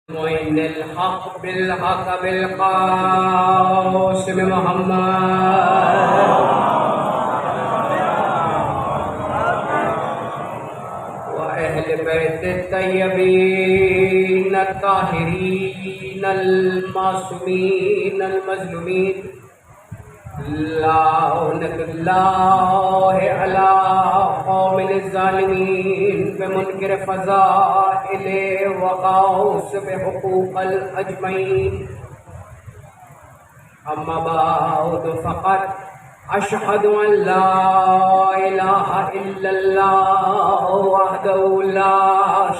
معين الحق بالحق بالقاسم محمد وأهل بيت الطيبين الطاهرين المعصومين المظلومين لعنة الله على قوم الظالمين بمنكر فضائل وقوس بحقوق الأجمعين. أما بعد فقد أشهد أن لا إله إلا الله وحده لا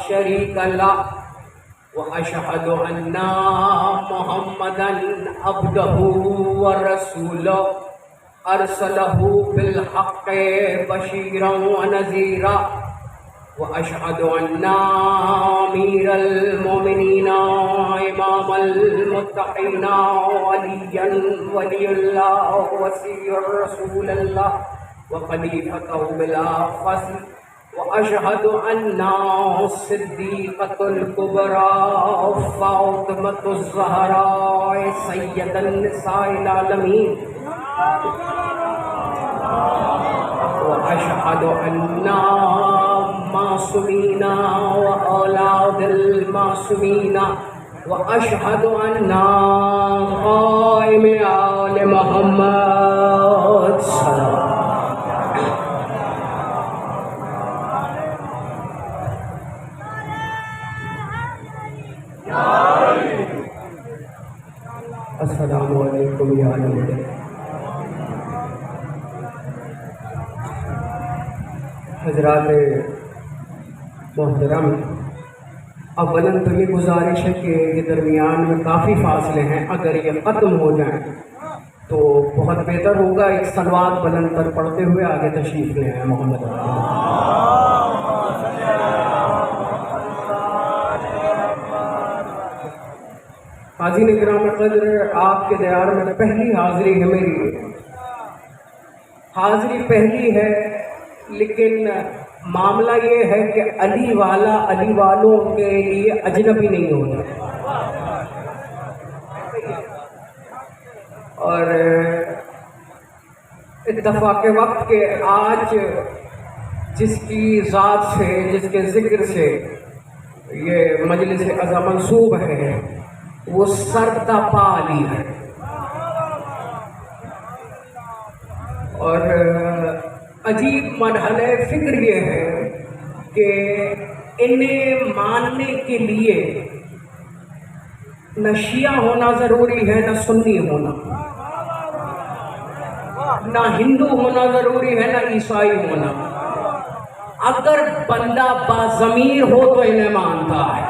شريك له وأشهد أن محمدًا عبده ورسوله أرسله بالحق بشيرًا ونذيرًا وأشهد أن أمير المؤمنين إمام المتقين وليًا ولي الله وصي رسول الله وخليفته بلا فصل وأشهد أن الصديقة الكبرى فاطمة الزهراء سيدة النساء العالمين وأشهد أن معصومين وأولاد المعصومين وأشهد أن قائم آل محمد صلى الله عليه وسلم. السلام علیکم یا نور حضرات محترم، اولاً تو یہ گزارش ہے کہ یہ درمیان میں کافی فاصلے ہیں، اگر یہ ختم ہو جائیں تو بہت بہتر ہوگا. ایک صلوات بلند تر پڑھتے ہوئے آگے تشریف لے آئیں. محمد حاضرین اکرام قدر، آپ کے دیار میں پہلی حاضری ہے میری. حاضری پہلی ہے، لیکن معاملہ یہ ہے کہ علی والا علی والوں کے لیے اجنبی نہیں ہوتا. اور اتفاق وقت کے آج جس کی ذات سے، جس کے ذکر سے یہ مجلس عزا منصوب ہے، وہ سرتا پا علی ہے. اور عجیب مرحلہ فکر یہ ہے کہ انہیں ماننے کے لیے نہ شیعہ ہونا ضروری ہے، نہ سنی ہونا، نہ ہندو ہونا ضروری ہے، نہ عیسائی ہونا. اگر بندہ باضمیر ہو تو انہیں مانتا ہے.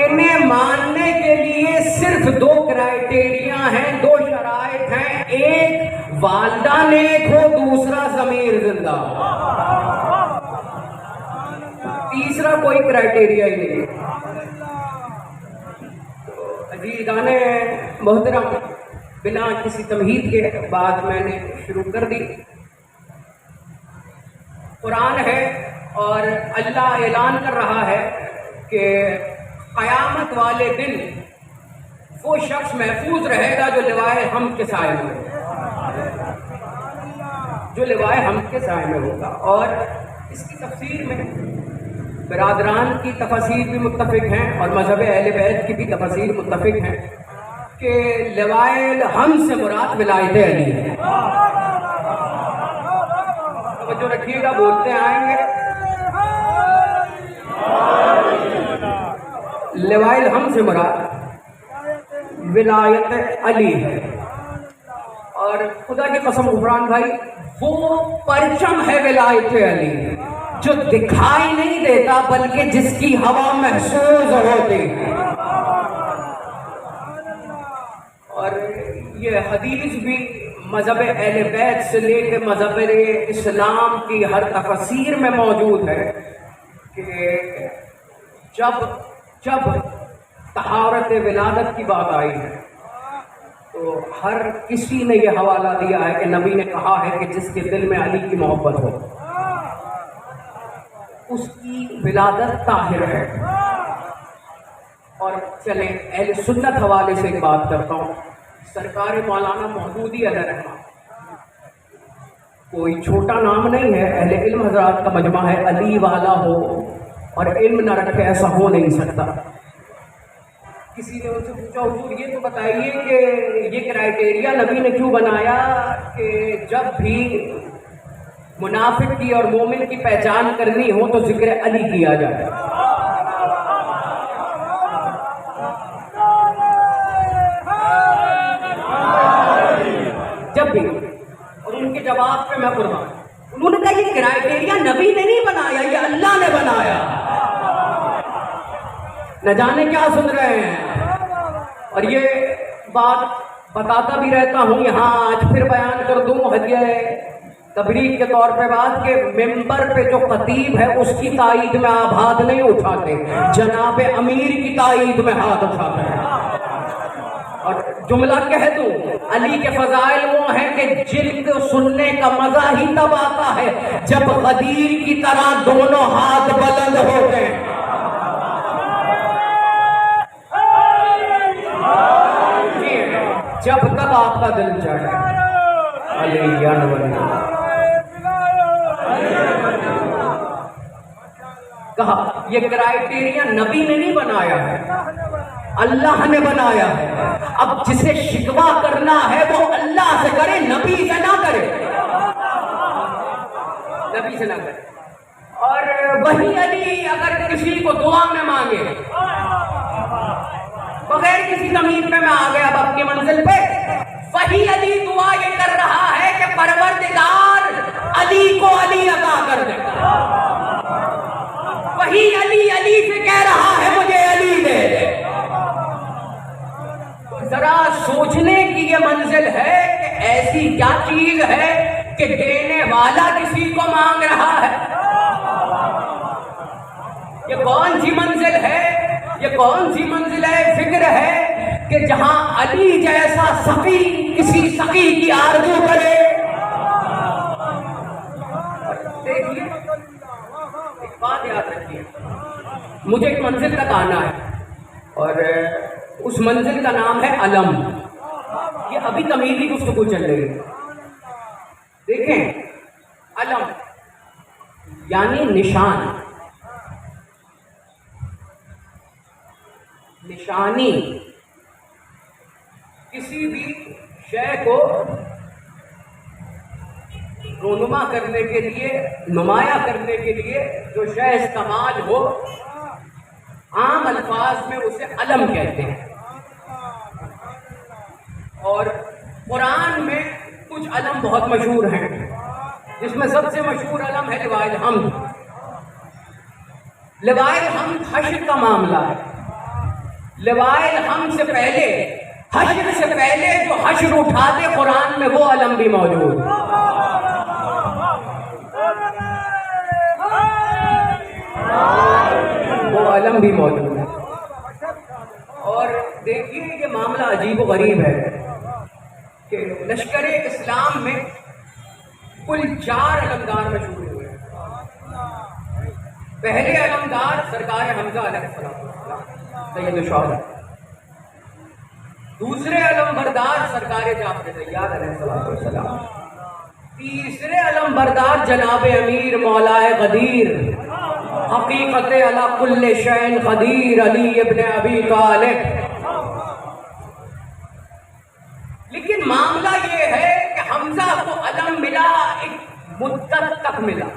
انہیں ماننے کے لیے صرف دو کرائٹیریا ہیں، دو شرائط ہیں. ایک والدہ نیک ہو، دوسرا ضمیر زندہ ہو. تیسرا کوئی کرائٹیریا ہی نہیں. عزیزان محترم، بنا کسی تمہید کے بعد میں نے شروع کر دی. قرآن ہے اور اللہ اعلان کر رہا ہے کہ قیامت والے دن وہ شخص محفوظ رہے گا جو لوائے ہم کے سائے میں ہوگا، جو لوائے ہم کے سائے میں ہوگا. اور اس کی تفسیر میں برادران کی تفاسیر بھی متفق ہیں اور مذہب اہل بیت کی بھی تفاسیر متفق ہیں کہ لوائے ہم سے مراد ولایت علی ہے. توجہ رکھیے گا، بولتے آئیں گے. لوائے ہم سے مراد ولایت علی ہے. اور خدا کی قسم غفران بھائی، وہ پرچم ہے ولایت علی جو دکھائی نہیں دیتا بلکہ جس کی ہوا محسوس ہوتی ہے. اور یہ حدیث بھی مذہب اہل بیت سے لے کے مذہب اسلام کی ہر تفسیر میں موجود ہے کہ جب طہارت ولادت کی بات آئی ہے تو ہر کسی نے یہ حوالہ دیا ہے کہ نبی نے کہا ہے کہ جس کے دل میں علی کی محبت ہو اس کی ولادت طاہر ہے. اور چلیں اہل سنت حوالے سے ایک بات کرتا ہوں. سرکار مولانا مودودی علیہ رحمہ کوئی چھوٹا نام نہیں ہے، اہل علم حضرات کا مجمع ہے. علی والا ہو اور علم نہ رکھے ایسا ہو نہیں سکتا. کسی نے ان سے پوچھا حضور یہ تو بتائیے کہ یہ کرائٹیریا نبی نے کیوں بنایا کہ جب بھی منافق کی اور مومن کی پہچان کرنی ہو تو ذکر علی کیا جائے. جب بھی. اور ان کے جواب پہ میں قربان. انہوں نے کہا یہ کرائٹیریا نبی نے نہیں بنایا، یہ اللہ نے بنایا. نہ جانے کیا سن رہے ہیں. اور یہ بات بتاتا بھی رہتا ہوں یہاں، آج پھر بیان کر دوں. ہدیہ تبریک کے طور پہ بات کہ ممبر پہ جو خطیب ہے اس کی تائید میں آپ ہاتھ نہیں اٹھاتے، جناب امیر کی تائید میں ہاتھ اٹھاتے ہیں. اور جملہ کہہ دوں، علی کے فضائل وہ ہیں کہ جن کو سننے کا مزہ ہی تب آتا ہے جب غدیر کی طرح دونوں ہاتھ بلند ہوتے ہیں. جب تک آپ کا دل چاہے علی یا نبی. کہا یہ کرائٹیریا نبی نے نہیں بنایا ہے، اللہ نے بنایا ہے. اب جسے شکوہ کرنا ہے وہ اللہ سے کرے، نبی سے نہ کرے. نبی سے نہ کرے. اور وہی علی اگر کسی کو دعا میں مانگے بغیر کسی زمین پہ میں آ گیا اب اپنی منزل پہ، وہی علی دعا یہ کر رہا ہے کہ پروردگار علی کو علی عطا کر دے. وہی علی علی سے کہہ رہا ہے مجھے علی دے دے. ذرا سوچنے کی یہ منزل ہے کہ ایسی کیا چیز ہے کہ دینے والا کسی کو مانگ رہا ہے. یہ کون سی منزل ہے، یہ کون سی منزل ہے فکر ہے کہ جہاں علی جیسا سخی کسی سخی کی آرزو کرے. دیکھیے ایک بات یاد رکھیے، مجھے ایک منزل تک آنا ہے اور اس منزل کا نام ہے علم. یہ ابھی تمیزی گفتگو چل رہی ہے. دیکھیں علم یعنی نشان، نشانی. کسی بھی شے کو رونما کرنے کے لیے، نمایاں کرنے کے لیے جو شے استعمال ہو، عام الفاظ میں اسے علم کہتے ہیں. اور قرآن میں کچھ علم بہت مشہور ہیں، جس میں سب سے مشہور علم ہے لواء الحمد. لواء الحمد حشر کا معاملہ ہے. لواء الحمد سے پہلے، حشر سے پہلے جو حشر اٹھاتے قرآن میں وہ علم بھی موجود ہے. وہ علم بھی موجود ہے. اور دیکھیے یہ معاملہ عجیب و غریب ہے کہ لشکر اسلام میں کل 4 علمدار مشہور ہوئے. پہلے علمدار سرکار حمزہ علیہ السلام سید الشہداء. دوسرے علم بردار سرکار جعفر طیار علیہ السلام. تیسرے علم بردار جناب امیر مولائے غدیر، حقیقت علی کل شیء قدیر، علی ابن ابی طالب. لیکن معاملہ یہ ہے کہ حمزہ کو علم ملا ایک مدت تک ملا،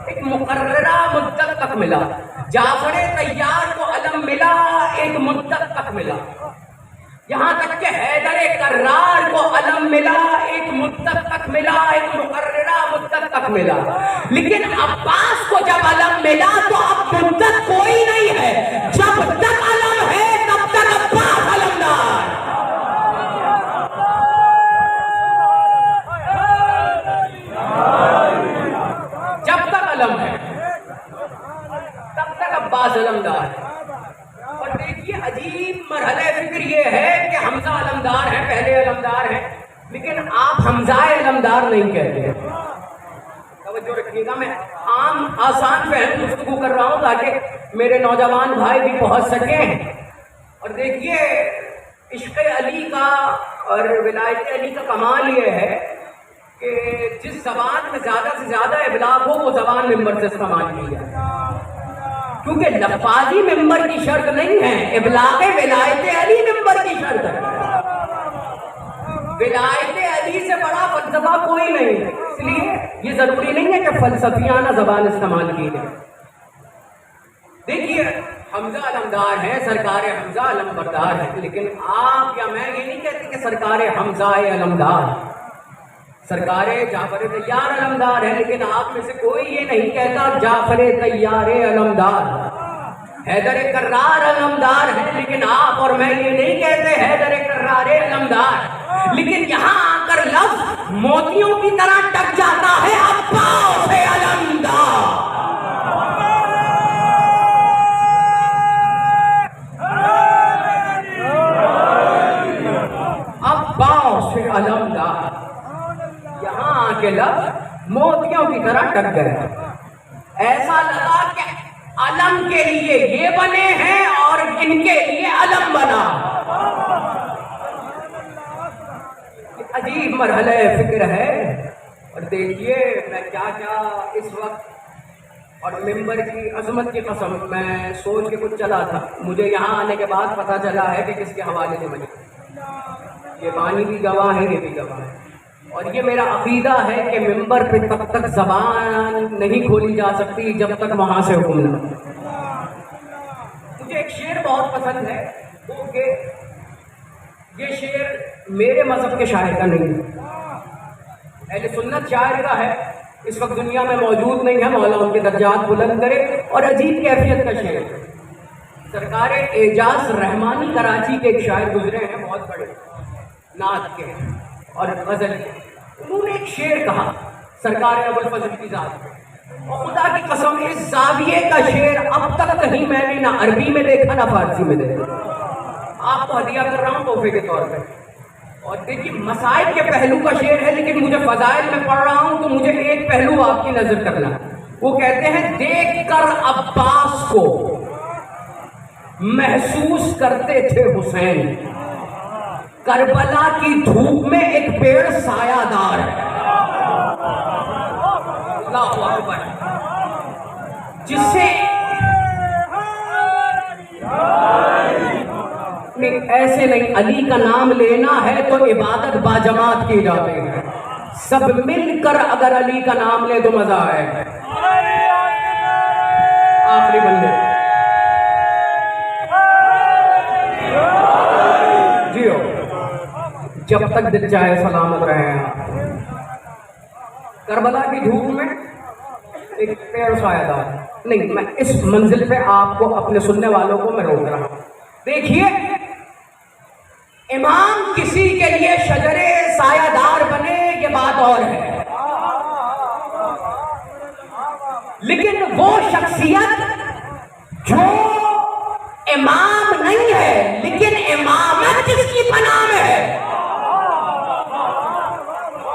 ایک مقررہ مدت تک ملا. جعفر طیار کو علم ملا ایک مدت تک ملا. یہاں تک کہ حیدر کرار کو علم ملا ایک مدت تک ملا، ایک مقررہ مدت تک ملا. لیکن عباس کو جب علم ملا تو اب مدت کوئی نہیں ہے، جب تک علم ہے تب تک عباس علمدار. جب تک علم ہے تب تک عباس علمدار. اور دیکھیے عجیب مرحلہ فکر یہ ہے کہ حمزہ علمدار ہیں، پہلے علمدار ہیں، لیکن آپ حمزہ علمدار نہیں کہتے. توجہ رکھیے گا، میں عام آسان فہم گفتگو کر رہا ہوں تاکہ میرے نوجوان بھائی بھی پہنچ سکیں. اور دیکھیے عشق علی کا اور ولایت علی کا کمال یہ ہے کہ جس زبان میں زیادہ سے زیادہ ابلاغ ہو وہ زبان ممبر سے استعمال کی جائے، کیونکہ لفاظی ممبر کی شرط نہیں ہے، ابلاغ ولایت علی ممبر کی شرط ہے. ولایت علی سے بڑا فلسفہ کوئی نہیں ہے، اس لیے یہ ضروری نہیں ہے کہ فلسفیانہ زبان استعمال کی جائے. دیکھیے حمزہ علمدار ہے، سرکار حمزہ علمبردار ہے، لیکن آپ یا میں یہ نہیں کہتے کہ سرکار حمزہ علمدار، سرکار جعفر طیار علمدار ہے، لیکن آپ میں سے کوئی یہ نہیں کہتا جعفر طیار علمدار. حیدر کرار علمدار ہے، لیکن آپ اور میں یہ نہیں کہتے حیدر کرار علمدار. لیکن یہاں آ کر لفظ موتیوں کی طرح ٹک جاتا ہے عباس علمدار. عباس علمدار، یہاں آ کے لفظ موتیوں کی طرح ٹک گئے. ایسا لگا کہ علم کے لیے یہ بنے ہیں اور ان کے لیے علم بنا. عجیب مرحلہ فکر ہے. اور دیکھیے میں کیا کیا اس وقت اور ممبر کی عظمت کی قسم میں سوچ کے کچھ چلا تھا. مجھے یہاں آنے کے بعد پتہ چلا ہے کہ کس کے حوالے سے مجھے، یہ بانی بھی گواہ ہے، یہ بھی گواہ ہے. اور یہ میرا عقیدہ ہے کہ ممبر پہ تب تک زبان نہیں کھولی جا سکتی جب تک وہاں سے حکم نہ. مجھے ایک شعر بہت پسند ہے، وہ کہ یہ شعر میرے مذہب کے شاعر کا نہیں ہے، اہل سنت شاعر کا ہے. اس وقت دنیا میں موجود نہیں ہے، مولا ان کے درجات بلند کرے. اور عجیب کیفیت کا شعر ہے. سرکار اعجاز رحمانی کراچی کے ایک شاعر گزرے ہیں، بہت بڑے نعت کے اور غزل کے. انہوں نے ایک شعر کہا سرکار ابوالفضل کی ذات پہ، اور خدا کی قسم اس زاویے کا شعر اب تک کہیں میں نے نہ عربی میں دیکھا نہ فارسی میں دیکھا. آپ کو ہدیہ کر رہا ہوں تحفے کے طور پہ. اور دیکھیے مسائل کے پہلو کا شعر ہے، لیکن مجھے فضائل میں پڑھ رہا ہوں تو مجھے ایک پہلو آپ کی نظر کرنا. وہ کہتے ہیں دیکھ کر عباس کو محسوس کرتے تھے حسین، کربلا کی دھوپ میں ایک پیڑ سایہ دار ہے. اللہ اکبر. جس سے ایسے نہیں، علی کا نام لینا ہے تو عبادت باجماعت کی جاتی ہے. سب مل کر اگر علی کا نام لے تو مزہ آئے گا. آخری بندے جیو، جب تک دل چاہے سلامت رہے ہیں. کربلا کی دھوپ میں ایک پیڑ سایہ دار نہیں. میں اس منزل پہ آپ کو اپنے سننے والوں کو میں روک رہا ہوں. دیکھیے امام کسی کے لیے شجرے سایہ دار بنے یہ بات اور ہے، لیکن وہ شخصیت جو امام نہیں ہے لیکن امامت جس کی پناہ میں ہے،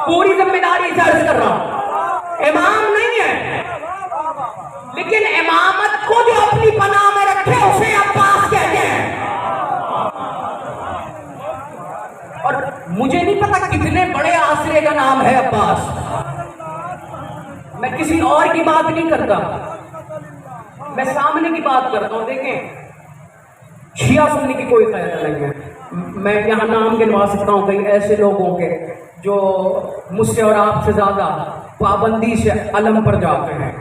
پوری ذمہ داری سے عرض کر رہا ہوں، امام نہیں ہے لیکن امامت کو جو اپنی پناہ میں رکھے اسے عباس کہتے ہیں. اور مجھے نہیں پتا کتنے بڑے آسرے کا نام ہے عباس. میں کسی اور کی بات نہیں کرتا، میں سامنے کی بات کرتا ہوں. دیکھیں شیعہ سنی کی کوئی قید نہیں ہے. میں یہاں نام گنوا سکتا ہوں کئی ایسے لوگوں کے جو مجھ سے اور آپ سے زیادہ پابندی سے علم پر جاتے ہیں.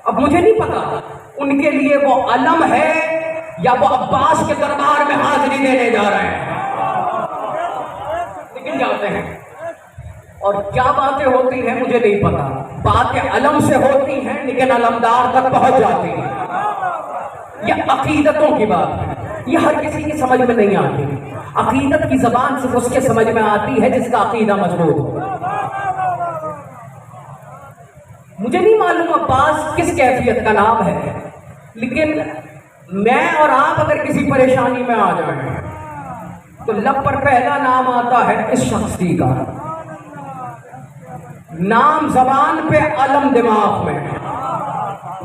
اب مجھے نہیں پتا ان کے لیے وہ علم ہے یا وہ عباس کے دربار میں حاضری دینے جا رہے ہیں، لیکن جاتے ہیں. اور کیا باتیں ہوتی ہیں مجھے نہیں پتا. باتیں علم سے ہوتی ہیں لیکن علمدار تک پہنچ جاتی ہیں. یہ عقیدتوں کی بات ہے، یہ ہر کسی کی سمجھ میں نہیں آتی. عقیدت کی زبان صرف اس کے سمجھ میں آتی ہے جس کا عقیدہ مضبوط ہو. مجھے نہیں معلوم عباس کس کیفیت کا نام ہے، لیکن میں اور آپ اگر کسی پریشانی میں آ جائیں تو لب پر پہلا نام آتا ہے اس شخصی کا. نام زبان پہ، علم دماغ میں.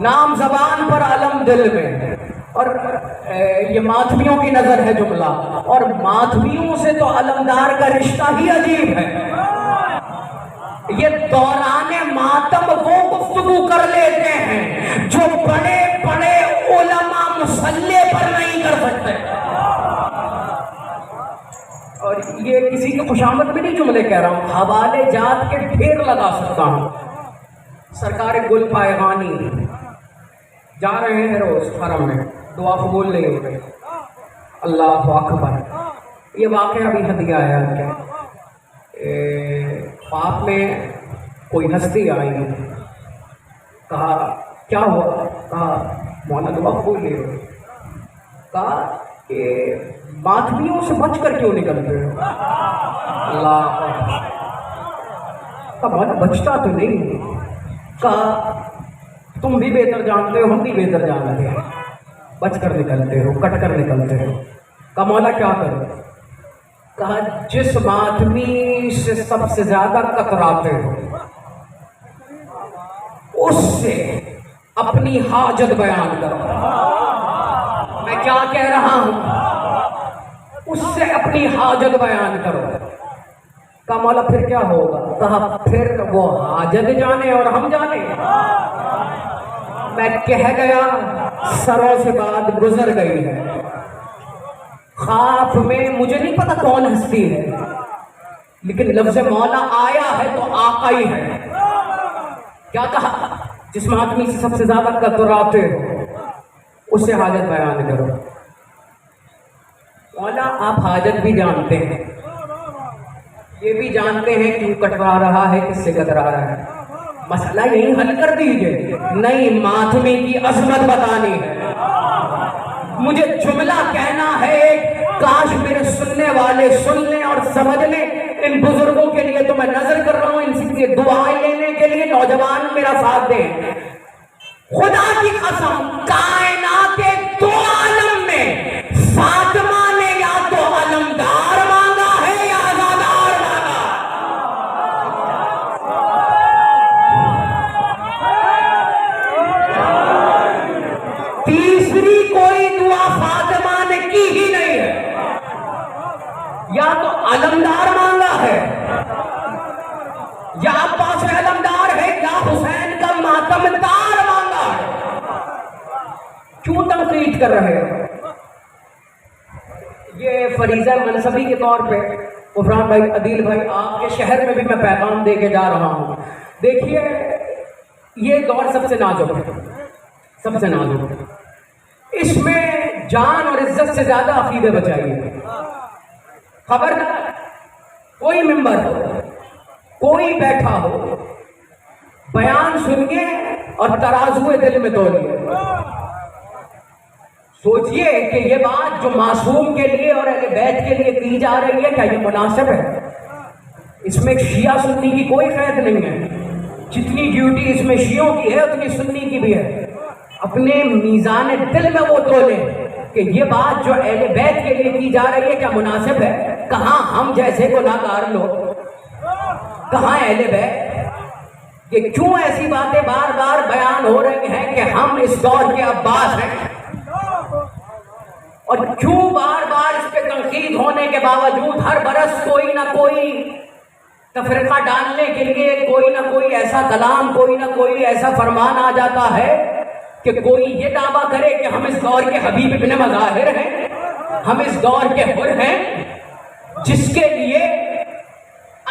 نام زبان پر علم دل میں. اور یہ ماتمیوں کی نظر ہے جملہ، اور ماتمیوں سے تو علمدار کا رشتہ ہی عجیب ہے. یہ دوران ماتم وہ گفتگو کر لیتے ہیں جو بڑے بڑے علماء مصلے پر نہیں کر سکتے. اور یہ کسی کی خوشامد میں نہیں جملے کہہ رہا ہوں، حوالے جات کے ڈھیر لگا سکتا ہوں. سرکار گل پائغانی جا رہے ہیں روز حرم میں، دعا قبول نہیں ہو گئی. اللہ اکبر. یہ واقعہ بھی ہدیہ آیا کیا خواب میں کوئی ہستی آئی، کہا کیا ہوا؟ کہا مولا دعا قبول نہیں ہو. کہا کہ ماتمیوں سے بچ کر کیوں نکلتے ہو؟ اللہ کہا مولا بچتا تو نہیں. کہا تم بھی بہتر جانتے ہو، ہم بھی بہتر جانتے ہیں، بچ کر نکلتے ہو، کٹ کر نکلتے ہو. کہا مولا کیا کرو؟ کہا جس ماتمی سے سب سے زیادہ کتراتے ہو اس سے اپنی حاجت بیان کرو. میں کیا کہہ رہا ہوں؟ اس سے اپنی حاجت بیان کرو. کہا مولا پھر کیا ہوگا؟ کہا پھر وہ حاجت جانے اور ہم جانے. میں کہہ گیا، سروں سے بات گزر گئی ہے. خواب میں مجھے نہیں پتا کون ہستی ہے، لیکن لفظ مولا آیا ہے تو آقا ہی ہے. کیا کہا؟ جس آدمی سے سب سے زیادہ کتراتے ہو اس سے حاجت بیان کرو. مولا آپ حاجت بھی جانتے ہیں، یہ بھی جانتے ہیں کیوں کٹرا رہا ہے، کس سے کترا رہا ہے. مسئلہ یہی حل کر دیجئے. نہیں، ماتمی کی عظمت بتانی ہے، مجھے جملہ کہنا ہے. کاش میرے سننے والے سن لیں اور سمجھ لیں. ان بزرگوں کے لیے تو میں نظر کر رہا ہوں، ان سے دعائیں لینے کے لیے نوجوان میرا ساتھ دیں. خدا کی قسم کائنات دو عالم میں فاطمہ نے یا تو علمدار مانگا ہے یا آزادار مانگا. تیسری کوئی دعا فاطمہ نے کی ہی نہیں ہے. یا تو علمدار مانگا ہے، یا عباس علمدار ہے، یا حسین کا ماتم دار مانگا ہے. کیوں تنقید کر رہے ہو؟ یہ فریضہ منصبی کے طور پہ غفران بھائی، عدیل بھائی، آپ کے شہر میں بھی میں پیغام دے کے جا رہا ہوں. دیکھیے یہ دور سب سے نازک ہے، سب سے نازک ہے. اس میں جان اور عزت سے زیادہ عقیدے بچائیے. خبردار کوئی ممبر ہو، کوئی بیٹھا ہو، بیان سنیے اور ترازو دل میں تولیے. سوچئے کہ یہ بات جو معصوم کے لیے اور اہل بیت کے لیے کی جا رہی ہے، کیا یہ مناسب ہے؟ اس میں شیعہ سنی کی کوئی قید نہیں ہے. جتنی ڈیوٹی اس میں شیعوں کی ہے اتنی سنی کی بھی ہے. اپنے میزان دل میں وہ تولیں کہ یہ بات جو اہل بیت کے لیے کی جا رہی ہے کیا مناسب ہے. کہاں ہم جیسے گناہگار لوگ، کہاں اہل بیت؟ کہ کیوں ایسی باتیں بار بار بیان ہو رہی ہیں کہ ہم اس دور کے عباس ہیں، اور کیوں بار بار اس پہ تنقید ہونے کے باوجود ہر برس کوئی نہ کوئی تفرقہ ڈالنے کے لیے کوئی نہ کوئی ایسا کلام، کوئی نہ کوئی ایسا فرمان آ جاتا ہے کہ کوئی یہ دعویٰ کرے کہ ہم اس دور کے حبیب ابن مظاہر ہیں، ہم اس دور کے حر ہیں، جس کے لیے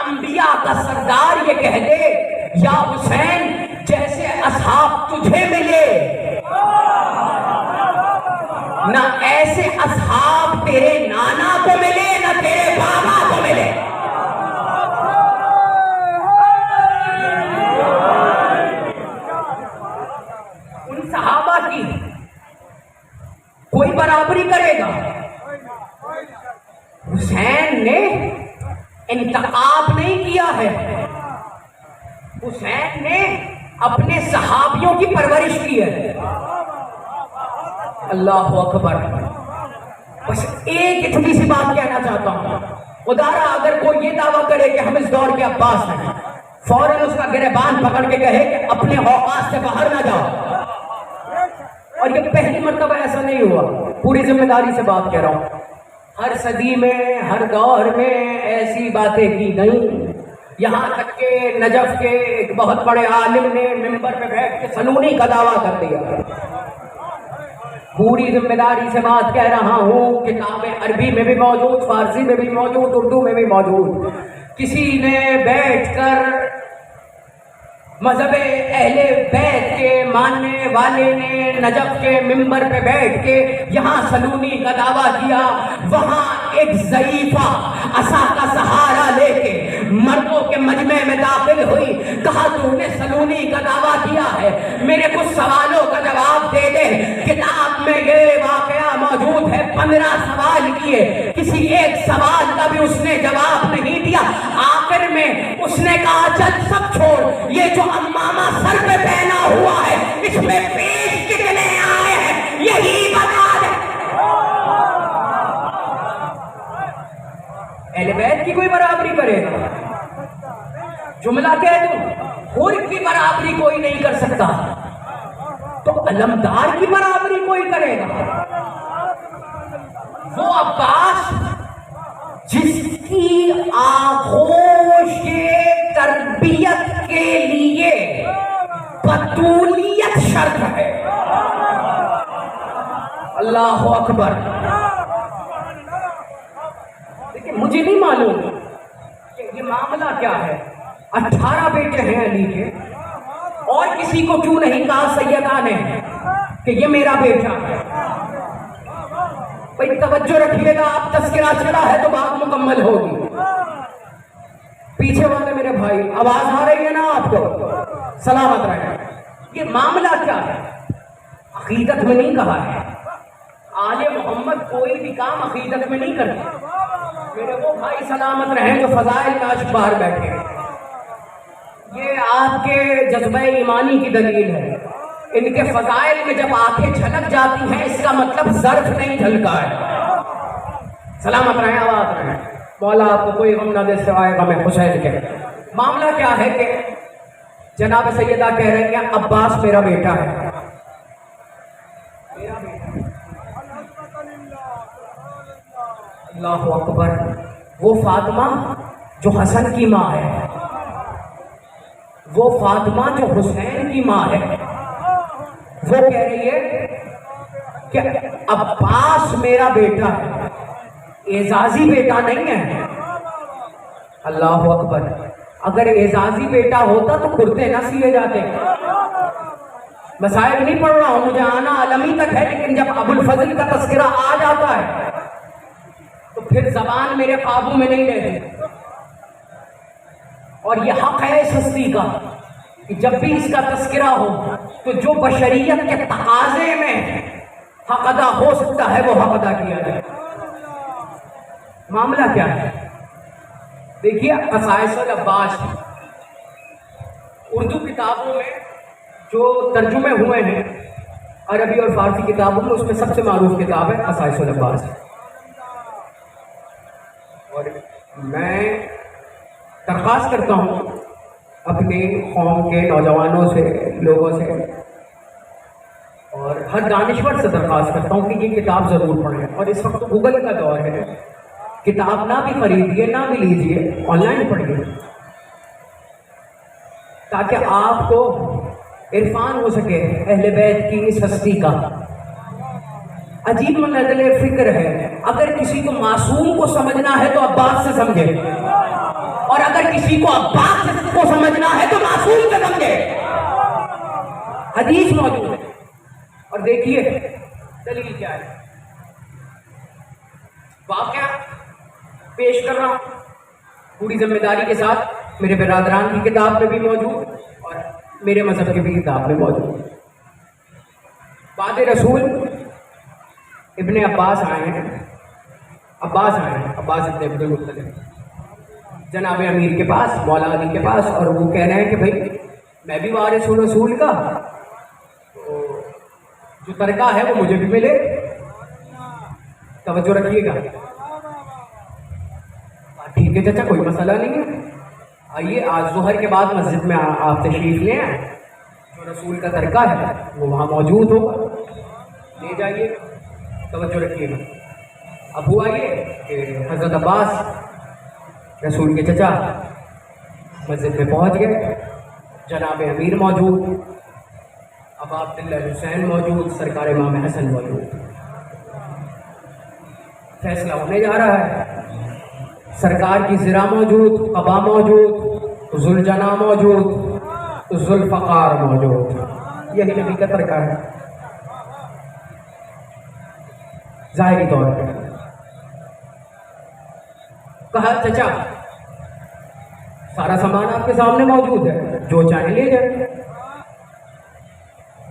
انبیاء کا سردار یہ کہہ دے یا حسین جیسے اصحاب تجھے ملے نہ ایسے اصحاب تیرے نانا کو ملے نہ تیرے بابا کو ملے. ان صحابہ کی کوئی برابری کرے گا؟ حسین نے انتخاب نہیں کیا ہے، حسین نے اپنے صحابیوں کی پرورش کی ہے. اللہ اکبر. بس ایک اتنی سی بات کہنا چاہتا ہوں، خدارا اگر کوئی یہ دعویٰ کرے کہ ہم اس دور کے عباس ہیں، فوراً اس کا گریبان پکڑ کے کہے کہ اپنے اوقات سے باہر نہ جاؤ. اور یہ پہلی مرتبہ ایسا نہیں ہوا، پوری ذمہ داری سے بات کہہ رہا ہوں، ہر صدی میں ہر دور میں ایسی باتیں کی گئیں، یہاں تک کہ نجف کے ایک بہت بڑے عالم نے ممبر پہ بیٹھ کے سنونی کا دعویٰ کر دیا۔ پوری ذمہ داری سے بات کہہ رہا ہوں، کتابیں عربی میں بھی موجود، فارسی میں بھی موجود، اردو میں بھی موجود۔ کسی نے بیٹھ کر مذہب اہل بیت کے ماننے والے نے نجف کے ممبر پہ بیٹھ کے یہاں سلونی کا دعویٰ کیا، وہاں ایک ضعیفہ عصا کا سہارا لے کے مردوں کے مجمع میں داخل ہوئی، کہا تو نے سلونی کا دعویٰ کیا ہے، میرے کچھ سوالوں کا جواب دے دے۔ کتاب میں یہ واقعہ موجود ہے، 15 سوال کیے، کسی ایک سوال کا بھی اس نے جواب نہیں دیا۔ آخر میں اس نے کہا چل سب چھوڑ، یہ جو امامہ سر پہ پہنا ہوا ہے اس میں پیش کتنے آئے ہیں یہی بتا دے۔ اہل بیت کی کوئی برابری کرے گا؟ جملہ کہہ دوں، حر کی برابری کوئی نہیں کر سکتا، تو علمدار کی برابری کوئی کرے گا؟ وہ عباس جس کی آغوش تربیت کے لیے بطولیت شرط ہے۔ اللہ اکبر۔ دیکھیں مجھے نہیں معلوم کہ یہ معاملہ کیا ہے، 18 بیٹے ہیں علی کے، اور کسی کو کیوں نہیں کہا سیدہ نے کہ یہ میرا بیٹا ہے؟ بھائی توجہ رکھیے گا، آپ تذکرہ چلا ہے تو بات مکمل ہوگی۔ پیچھے والے میرے بھائی آواز آ رہی ہے نا آپ کو؟ سلامت رہے۔ یہ معاملہ کیا ہے؟ عقیدت میں نہیں کہا ہے، آل محمد کوئی بھی کام عقیدت میں نہیں کرتے۔ میرے وہ بھائی سلامت رہیں جو فضائل کا اشبار بیٹھے ہیں، یہ آپ کے جذبہ ایمانی کی دلیل ہے۔ ان کے فضائل میں جب آنکھیں جھلک جاتی ہیں اس کا مطلب ظرف نہیں جھلکا ہے۔ سلامت رہیں، آواز رہیں، مولا آپ کو کوئی غم نہ دے سوائے غم حسین کے۔ معاملہ کیا ہے کہ جناب سیدہ کہہ رہی ہیں عباس میرا بیٹا ہے، اللہ اکبر۔ وہ فاطمہ جو حسن کی ماں ہے، وہ فاطمہ جو حسین کی ماں ہے، وہ کہہ رہی ہے کہ عباس میرا بیٹا ہے، اعزازی بیٹا نہیں ہے۔ اللہ اکبر۔ اگر اعزازی بیٹا ہوتا تو کرتے نہ سیے جاتے۔ مسائل نہیں پڑھ رہا ہوں، مجھے آنا عالمی تک ہے، لیکن جب ابو الفضل کا تذکرہ آ جاتا ہے تو پھر زبان میرے قابو میں نہیں رہتی۔ اور یہ حق ہے اس ہستی کا کہ جب بھی اس کا تذکرہ ہو تو جو بشریت کے تقاضے میں حق ادا ہو سکتا ہے وہ حق ادا کیا جائے۔ معاملہ کیا ہے؟ دیکھیے قصائص العباس اردو کتابوں میں جو ترجمے ہوئے ہیں عربی اور فارسی کتابوں میں، اس میں سب سے معروف کتاب ہے قصائص العباس۔ اور میں درخواست کرتا ہوں اپنی قوم کے نوجوانوں سے، لوگوں سے، اور ہر دانشور سے درخواست کرتا ہوں کہ یہ کتاب ضرور پڑھیں۔ اور اس وقت گوگل کا دور ہے، کتاب نہ بھی خریدیے نہ بھی لیجیے، آن لائن پڑھیے، تاکہ آپ کو عرفان ہو سکے اہل بیت کی اس ہستی کا۔ عجیب منزل فکر ہے، اگر کسی کو معصوم کو سمجھنا ہے تو عباس سے سمجھے، اور اگر کسی کو عباس کو سمجھنا ہے تو معصوم سے سمجھے۔ حدیث موجود ہے، اور دیکھیے دلیل کیا ہے۔ واقعہ پیش کر رہا ہوں پوری ذمہ داری کے ساتھ، میرے برادران کی کتاب میں بھی موجود اور میرے مذہب کی بھی کتاب میں موجود۔ بعد رسول ابن عباس آئے ہیں، عباس ابن عبد المطلب جناب امیر کے پاس، مولا علی کے پاس، اور وہ کہہ رہے ہیں کہ بھائی میں بھی وارث ہوں رسول کا، تو جو ترکہ ہے وہ مجھے بھی ملے۔ توجہ رکھیے گا۔ ٹھیک ہے چچا، کوئی مسئلہ نہیں ہے، آئیے آج ظہر کے بعد مسجد میں آپ تشریف لیں، جو رسول کا ترکہ ہے وہ وہاں موجود ہوگا۔ لے جائیے. توجہ رکھیے گا. اب ہوا یہ کہ حضرت عباس رسول کے چچا مسجد میں پہنچ گئے. جناب امیر موجود، ابا عبداللہ حسین موجود، سرکار امام حسن موجود. فیصلہ ہونے جا رہا ہے. سرکار کی زرہ موجود، قبا موجود، ذوالجنا موجود، ذوالفقار موجود. یہی نبی کا طریقہ ہے ظاہری طور پہ. کہا چچا سارا سامان آپ کے سامنے موجود ہے، جو چاہیں لے جائیں.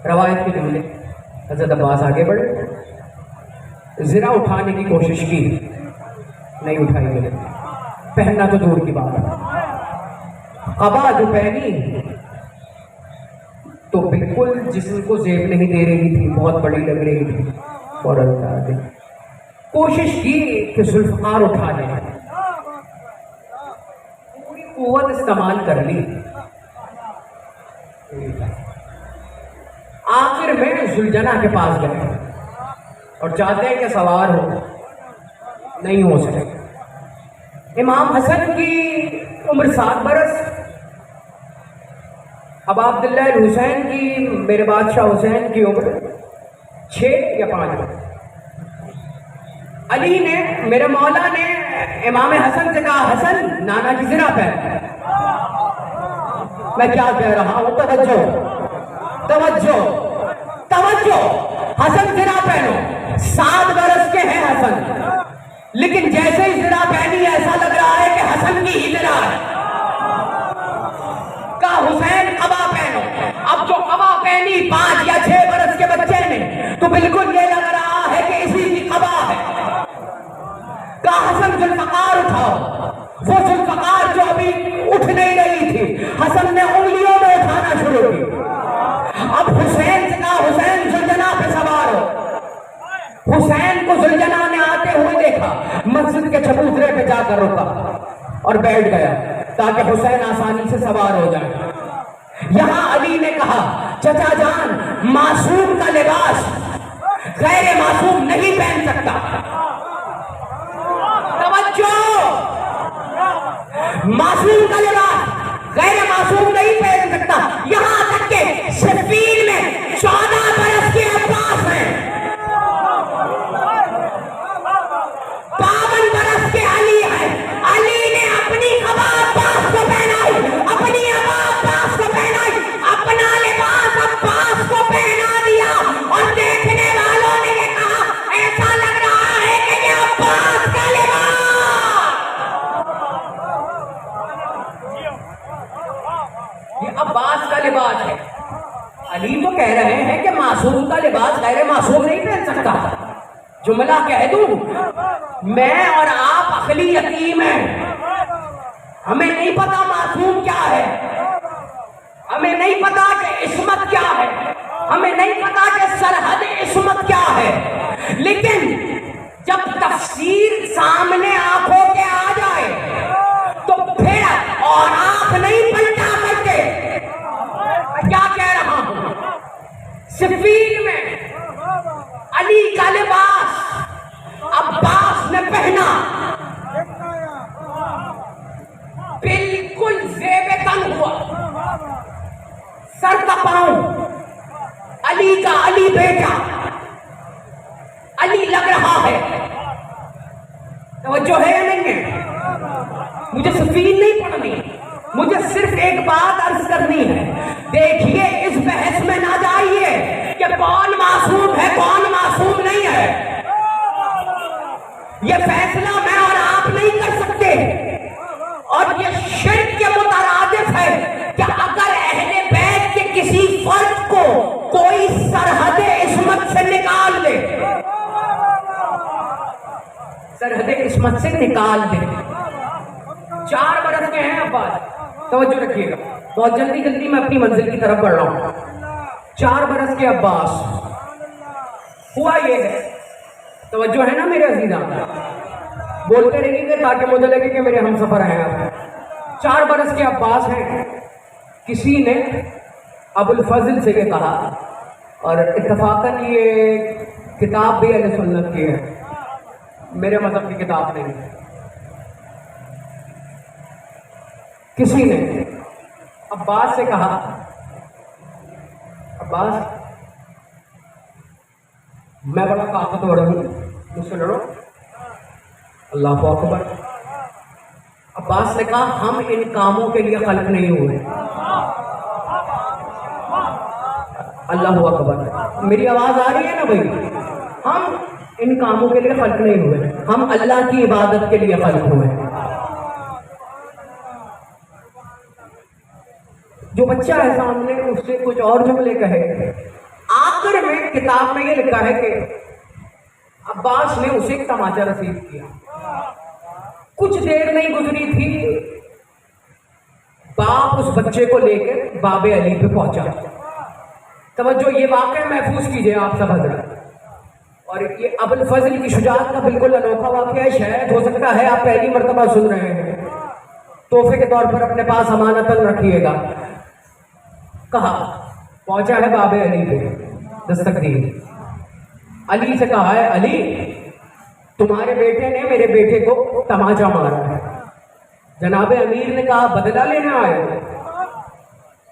روایت کے جملے. حضرت عباس آگے بڑھے، زرہ اٹھانے کی کوشش کی، نہیں اٹھائی گئی. پہننا تو دور کی بات ہے. قبا جو پہنی تو بالکل جسم کو زیب نہیں دے رہی تھی، بہت بڑی لگ رہی تھی. فوراً اٹھا دی. کوشش کی کہ ذوالفقار اٹھا لیں، پوری قوت استعمال کر لی. آخر میں ذوالجنا کے پاس گئے اور چاہتے ہیں کہ سوار ہو، نہیں ہو سکے. امام حسن کی عمر 7 برس، اب عبداللہ الحسین کی، میرے بادشاہ حسین کی عمر 6 یا 5 برس. علی نے، میرے مولا نے امام حسن سے کہا حسن نانا کی زرہ پہن. میں کیا کہہ رہا ہوں؟ توجہ توجہ توجہ. حسن زرہ پہنو. 7 برس کے ہیں حسن، لیکن جیسے ہی زرہ پہنی ایسا لگ رہا ہے کہ حسن کی ہی زرہ ہے. کہا حسین قبا پہنو. اب جو قبا پہنی 5 یا 6 برس کے بچے نے تو بالکل یہ لگ رہا ہے کہ اسی کی قبا ہے. کہا حسن ذوالفقار اٹھاؤ. وہ ذوالفقار جو ابھی اٹھ نہیں رہی تھی، حسن نے انگلیوں میں اٹھانا شروع کی. اب حسین سے کہا حسین ذوالجنا پہ سوار ہو. حسین کو ذوالجنا نے آتے ہوئے دیکھا، مسجد کے چبوترے پہ جا کر رکا اور بیٹھ گیا تاکہ حسین آسانی سے سوار ہو جائے. یہاں علی نے کہا چچا جان معصوم کا لباس غیر معصوم نہیں پہن سکتا. توجہ، معصوم کا لباس غیر معصوم نہیں پہن سکتا. یہاں تک کہ صفین میں 14 برس کے عباس ہیں، 52 برس کے علی ہیں. علی نے اپنی قبا عباس کو پہنائی، اپنی ابا عباس کو پہنائی، اپنا لباس عباس کو پہنا دیا. اور دیکھنے والوں نے یہ کہا ایسا لگ رہا ہے کہ یہ عباس کا لباس. یہ عباس کا لباس ہے. علی تو کہہ رہے ہیں کہ معصوم کا لباس غیر معصوم نہیں پہن سکتا. جملہ کہہ دوں، میں اور آپ عقلی یتیم ہیں. ہمیں نہیں پتا معصوم کیا ہے، ہمیں نہیں پتا کہ عصمت کیا ہے، ہمیں نہیں پتا کہ سرحد عصمت کیا ہے. لیکن جب تفسیر سامنے آنکھوں کے آ جائے تو پھر اور آنکھ نہیں پلٹا کرتے. کیا کہہ رہا ہوں؟ صفین میں علی کا لباس عباس نے پہنا، بالکل زیب تن ہوا، سر تپاؤں. علی کا علی بیٹا، علی لگ رہا ہے. توجہ ہے یا نہیں ہے؟ مجھے صفین نہیں پڑھنی، مجھے صرف ایک بات عرض کرنی ہے. دیکھیے اس بحث میں نہ جائیے کہ کون معصوم ہے کون معصوم نہیں ہے. یہ فیصلہ میں اور آپ نہیں کر سکتے. اور یہ شرک کے مترادف ہے کہ اگر اہل بیت کے کسی فرد کو کوئی سرحد عصمت سے نکال دے، سرحد عصمت سے نکال دے. 4 برس کے ہیں عباس. توجہ رکھیے گا، بہت جلدی جلدی میں اپنی منزل کی طرف بڑھ رہا ہوں. 4 برس کے عباس. ہوا یہ ہے، توجہ ہے نا میرے عزیزان، بولتے رہیں گے تاکہ مجھے لگے کہ میرے ہم سفر ہیں آپ. 4 برس کے عباس ہیں. کسی نے ابو الفضل سے یہ کہا اور اتفاقاً یہ کتاب بھی اہل سنت کی ہے، میرے مذہب کی کتاب نہیں ہے۔ کسی نے عباس سے کہا، عباس میں بڑا طاقتور ہوں، مجھ سے لڑو۔ اللہ اکبر۔ عباس نے کہا ہم ان کاموں کے لیے خلق نہیں ہوئے۔ اللہ اکبر۔ میری آواز آ رہی ہے نا بھائی؟ ہم ان کاموں کے لیے خلق نہیں ہوئے، ہم اللہ کی عبادت کے لیے خلق ہوئے۔ جو بچہ ہے سامنے اس سے کچھ اور جملے کہے، آخر میں کتاب میں یہ لکھا ہے کہ عباس نے اسے ایک تماچا رسید کیا۔ کچھ دیر نہیں گزری تھی، باپ اس بچے کو لے کے باب علی پہ پہنچا۔ توجہ، یہ واقعہ محفوظ کیجئے آپ سب حضرات، اور یہ ابو الفضل کی شجاعت کا بالکل انوکھا واقعہ ہے۔ شاید ہو سکتا ہے آپ پہلی مرتبہ سن رہے ہیں، تحفے کے طور پر اپنے پاس امانتاً رکھیے گا۔ کہا پہنچا ہے باب علی پہ، دستک دی۔ علی سے کہا ہے علی تمہارے بیٹے نے میرے بیٹے کو تماچا مارا ہے۔ جناب امیر نے کہا بدلہ لینے آئے ہو؟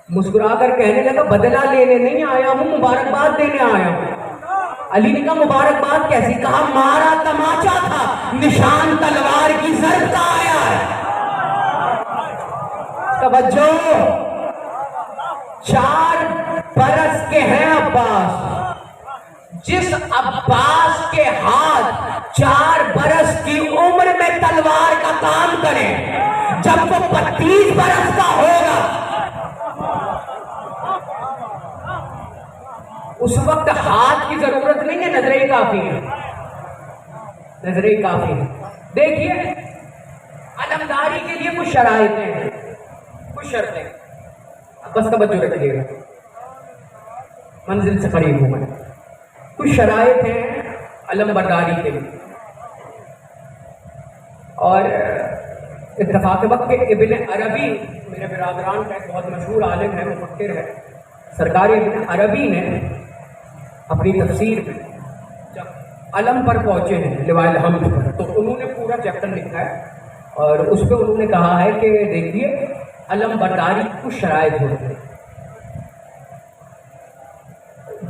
مسکرا کر کہنے لگا بدلہ لینے نہیں آیا ہوں، مبارکباد دینے آیا ہوں۔ علی نے کہا مبارکباد کیسی؟ کہا مارا تماچا تھا، نشان تلوار کی ضرب کا آیا ہے۔ توجہ، 4 برس کے ہیں عباس۔ جس عباس کے ہاتھ 4 برس کی عمر میں تلوار کا کام کرے، جب وہ 32 برس کا ہوگا اس وقت ہاتھ کی ضرورت نہیں ہے، نظریں ہی کافی ہے، نظریں ہی کافی ہے۔ دیکھیے علمداری کے لیے کچھ شرائطیں ہیں، کچھ شرطیں، بس توجہ رکھیے گا، منزل سے قریب ہوں میں۔ کچھ شرائط ہیں علم برداری کے لیے، اور اتفاق وقت کے ابن عربی میرے برادران کا ایک بہت مشہور عالم ہے، مفکر ہے، سرکار ابن عربی نے اپنی تفسیر میں جب علم پر پہنچے ہیں لواء الحمد پر، تو انہوں نے پورا چیپٹر لکھا ہے، اور اس پہ انہوں نے کہا ہے کہ دیکھیے علم برداری کی کچھ شرائط ہوتی ہیں،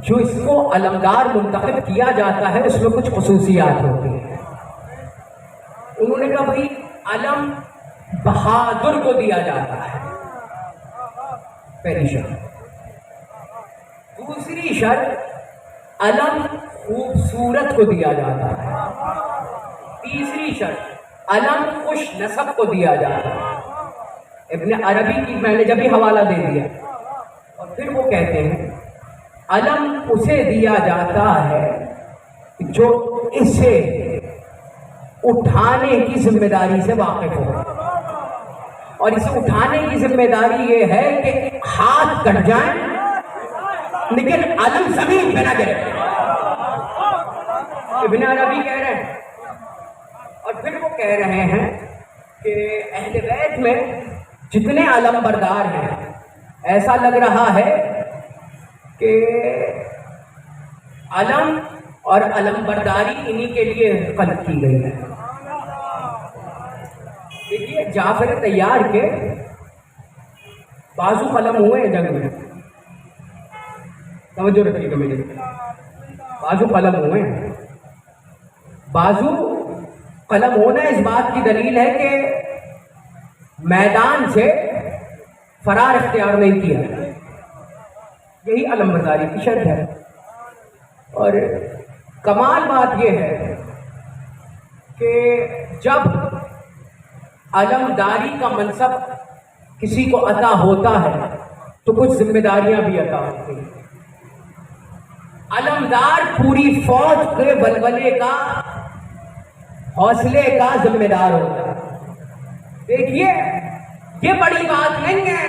جو اس کو علمدار منتخب کیا جاتا ہے اس میں کچھ خصوصیات ہوتی ہیں۔ انہوں نے کہا بھائی علم بہادر کو دیا جاتا ہے، پہلی شرط۔ دوسری شرط علم خوبصورت کو دیا جاتا ہے۔ تیسری شرط علم خوش نسب کو دیا جاتا ہے۔ ابن عربی کی میں نے جب ہی حوالہ دے دیا، اور پھر وہ کہتے ہیں علم اسے دیا جاتا ہے جو اسے اٹھانے کی ذمہ داری سے واقف ہو، اور اسے اٹھانے کی ذمہ داری یہ ہے کہ ہاتھ کٹ جائیں لیکن علم زمین پہ نہ گرے۔ ابن عربی کہہ رہے ہیں، اور پھر وہ کہہ رہے ہیں کہ اہل بیت میں جتنے علم بردار ہیں ایسا لگ رہا ہے کہ علم اور علم برداری انہی کے لیے خلق کی گئی ہے۔ دیکھیے جعفر طیار کے بازو قلم ہوئے ہیں جنگ میں، توجہ رکھیے گا میرے، بازو قلم ہوئے ہیں۔ بازو قلم ہونا اس بات کی دلیل ہے کہ میدان سے فرار اختیار نہیں کیا، یہی علم برداری کی شرط ہے۔ اور کمال بات یہ ہے کہ جب علمداری کا منصب کسی کو عطا ہوتا ہے تو کچھ ذمہ داریاں بھی عطا ہوتی ہیں۔ علمدار پوری فوج کے ولولے کا، حوصلے کا ذمہ دار ہوتا ہے۔ دیکھیے یہ بڑی بات نہیں ہے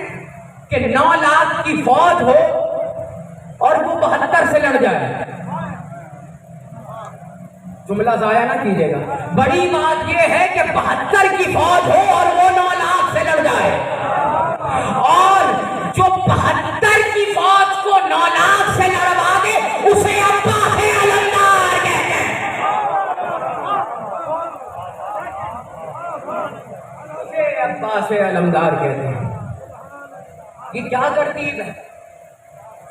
کہ 9 لاکھ کی فوج ہو اور وہ 72 سے لڑ جائے، جملہ ضائع نہ کیجیے گا۔ بڑی بات یہ ہے کہ 72 کی فوج ہو اور وہ 9 لاکھ سے لڑ جائے، اور جو 72 کی فوج کو 9 لاکھ سے لڑوا دے عباس علمدار کہتے ہیں. یہ کیا ترتیب ہے؟